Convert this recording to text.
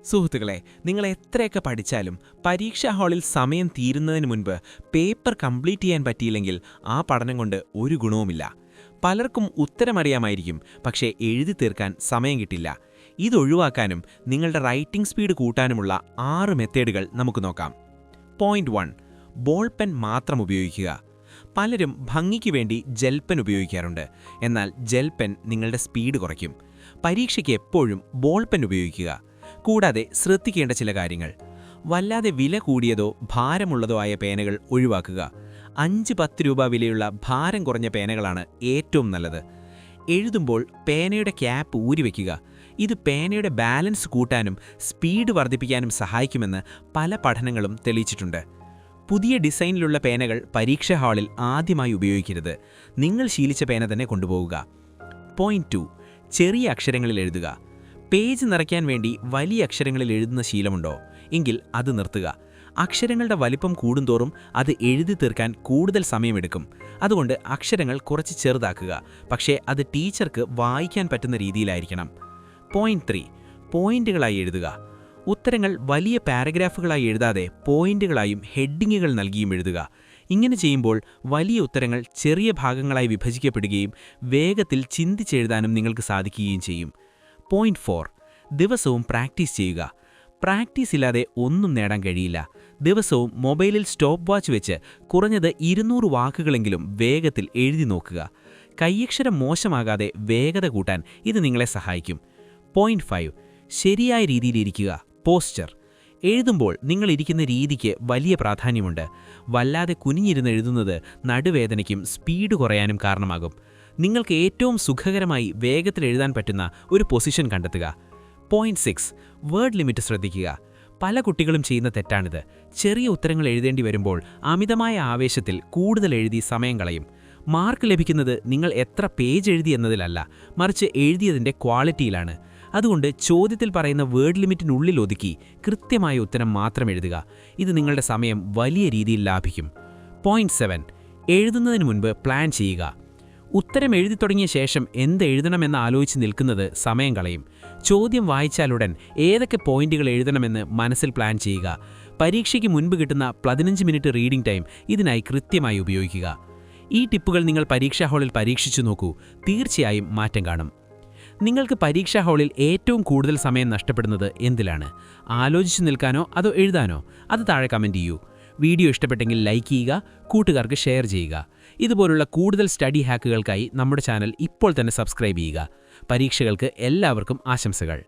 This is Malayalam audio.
സുഹൃത്തുക്കളെ, നിങ്ങൾ എത്രയൊക്കെ പഠിച്ചാലും പരീക്ഷാ ഹാളിൽ സമയം തീരുന്നതിന് മുൻപ് പേപ്പർ കംപ്ലീറ്റ് ചെയ്യാൻ പറ്റിയില്ലെങ്കിൽ ആ പഠനം കൊണ്ട് ഒരു ഗുണവുമില്ല. പലർക്കും ഉത്തരമറിയാമായിരിക്കും, പക്ഷേ എഴുതി തീർക്കാൻ സമയം കിട്ടില്ല. ഇതൊഴിവാക്കാനും നിങ്ങളുടെ റൈറ്റിംഗ് സ്പീഡ് കൂട്ടാനുമുള്ള 6 മെത്തേഡുകൾ നമുക്ക് നോക്കാം. പോയിന്റ് 1. ബോൾ പെൻ മാത്രം ഉപയോഗിക്കുക. പലരും ഭംഗിക്ക് വേണ്ടി ജെൽ പെൻ ഉപയോഗിക്കാറുണ്ട്. എന്നാൽ ജെൽ പെൻ നിങ്ങളുടെ സ്പീഡ് കുറയ്ക്കും. പരീക്ഷയ്ക്ക് എപ്പോഴും ബോൾ പെൻ ഉപയോഗിക്കുക. കൂടാതെ ശ്രദ്ധിക്കേണ്ട ചില കാര്യങ്ങൾ: വല്ലാതെ വില കൂടിയതോ ഭാരമുള്ളതോ ആയ പേനകൾ ഒഴിവാക്കുക. 5-10 രൂപ വിലയുള്ള ഭാരം കുറഞ്ഞ പേനകളാണ് ഏറ്റവും നല്ലത്. എഴുതുമ്പോൾ പേനയുടെ ക്യാപ്പ് ഊരിവെക്കുക. ഇത് പേനയുടെ ബാലൻസ് കൂട്ടാനും സ്പീഡ് വർദ്ധിപ്പിക്കാനും സഹായിക്കുമെന്ന് പല പഠനങ്ങളും തെളിയിച്ചിട്ടുണ്ട്. പുതിയ ഡിസൈനിലുള്ള പേനകൾ പരീക്ഷാ ഹാളിൽ ആദ്യമായി ഉപയോഗിക്കരുത്. നിങ്ങൾ ശീലിച്ച പേന തന്നെ കൊണ്ടുപോകുക. പോയിന്റ് 2. ചെറിയ അക്ഷരങ്ങളിൽ എഴുതുക. പേജ് നിറയ്ക്കാൻ വേണ്ടി വലിയ അക്ഷരങ്ങളിൽ എഴുതുന്ന ശീലമുണ്ടോ? എങ്കിൽ അത് നിർത്തുക. അക്ഷരങ്ങളുടെ വലിപ്പം കൂടുന്തോറും അത് എഴുതി തീർക്കാൻ കൂടുതൽ സമയമെടുക്കും. അതുകൊണ്ട് അക്ഷരങ്ങൾ കുറച്ച് ചെറുതാക്കുക, പക്ഷേ അത് ടീച്ചർക്ക് വായിക്കാൻ പറ്റുന്ന രീതിയിലായിരിക്കണം. പോയിന്റ് 3. പോയിന്റുകളായി എഴുതുക. ഉത്തരങ്ങൾ വലിയ പാരഗ്രാഫുകളായി എഴുതാതെ പോയിന്റുകളായും ഹെഡിങ്ങുകൾ നൽകിയും എഴുതുക. ഇങ്ങനെ ചെയ്യുമ്പോൾ വലിയ ഉത്തരങ്ങൾ ചെറിയ ഭാഗങ്ങളായി വിഭജിക്കപ്പെടുകയും വേഗത്തിൽ ചിന്തിച്ചെഴുതാനും നിങ്ങൾക്ക് സാധിക്കുകയും ചെയ്യും. പോയിന്റ് 4. ദിവസവും പ്രാക്ടീസ് ചെയ്യുക. പ്രാക്ടീസ് ഇല്ലാതെ ഒന്നും നേടാൻ കഴിയില്ല. ദിവസവും മൊബൈലിൽ സ്റ്റോപ്പ് വാച്ച് വെച്ച് കുറഞ്ഞത് 200 വാക്കുകളെങ്കിലും വേഗത്തിൽ എഴുതി നോക്കുക. കൈയക്ഷരം മോശമാകാതെ വേഗത കൂട്ടാൻ ഇത് നിങ്ങളെ സഹായിക്കും. പോയിന്റ് 5. ശരിയായ രീതിയിലിരിക്കുക. പോസ്ചർ. എഴുതുമ്പോൾ നിങ്ങൾ ഇരിക്കുന്ന രീതിക്ക് വലിയ പ്രാധാന്യമുണ്ട്. വല്ലാതെ കുനിഞ്ഞിരുന്ന് എഴുതുന്നത് നടുവേദനയ്ക്കും സ്പീഡ് കുറയാനും കാരണമാകും. നിങ്ങൾക്ക് ഏറ്റവും സുഖകരമായി വേഗത്തിൽ എഴുതാൻ പറ്റുന്ന ഒരു പൊസിഷൻ കണ്ടെത്തുക. പോയിന്റ് 6. വേർഡ് ലിമിറ്റ് ശ്രദ്ധിക്കുക. പല കുട്ടികളും ചെയ്യുന്ന തെറ്റാണിത്. ചെറിയ ഉത്തരങ്ങൾ എഴുതേണ്ടി വരുമ്പോൾ അമിതമായ ആവേശത്തിൽ കൂടുതൽ എഴുതി സമയം കളയും. മാർക്ക് ലഭിക്കുന്നത് നിങ്ങൾ എത്ര പേജ് എഴുതി എന്നതിലല്ല, മറിച്ച് എഴുതിയതിൻ്റെ ക്വാളിറ്റിയിലാണ്. അതുകൊണ്ട് ചോദ്യത്തിൽ പറയുന്ന വേർഡ് ലിമിറ്റിനുള്ളിൽ ഒതുക്കി കൃത്യമായ ഉത്തരം മാത്രം എഴുതുക. ഇത് നിങ്ങളുടെ സമയം വലിയ രീതിയിൽ ലാഭിക്കും. പോയിന്റ് 7. എഴുതുന്നതിന് മുൻപ് പ്ലാൻ ചെയ്യുക. ഉത്തരം എഴുതി തുടങ്ങിയ ശേഷം എന്ത് എഴുതണമെന്ന് ആലോചിച്ച് നിൽക്കുന്നത് സമയം കളയും. ചോദ്യം വായിച്ചാലുടൻ ഏതൊക്കെ പോയിന്റുകൾ എഴുതണമെന്ന് മനസ്സിൽ പ്ലാൻ ചെയ്യുക. പരീക്ഷയ്ക്ക് മുൻപ് കിട്ടുന്ന 15 മിനിറ്റ് റീഡിംഗ് ടൈം ഇതിനായി കൃത്യമായി ഉപയോഗിക്കുക. ഈ ടിപ്പുകൾ നിങ്ങൾ പരീക്ഷാ ഹാളിൽ പരീക്ഷിച്ചു നോക്കൂ. തീർച്ചയായും മാറ്റം കാണും. നിങ്ങൾക്ക് പരീക്ഷാ ഹാളിൽ ഏറ്റവും കൂടുതൽ സമയം നഷ്ടപ്പെടുന്നത് എന്തിലാണ്? ആലോചിച്ചു നിൽക്കാനോ അതോ എഴുതാനോ? അത് താഴെ കമൻറ്റ് ചെയ്യൂ. വീഡിയോ ഇഷ്ടപ്പെട്ടെങ്കിൽ ലൈക്ക് ചെയ്യുക, കൂട്ടുകാർക്ക് ഷെയർ ചെയ്യുക. ഇതുപോലുള്ള കൂടുതൽ സ്റ്റഡി ഹാക്കുകൾക്കായി നമ്മുടെ ചാനൽ ഇപ്പോൾ തന്നെ സബ്സ്ക്രൈബ് ചെയ്യുക. പരീക്ഷകൾക്ക് എല്ലാവർക്കും ആശംസകൾ.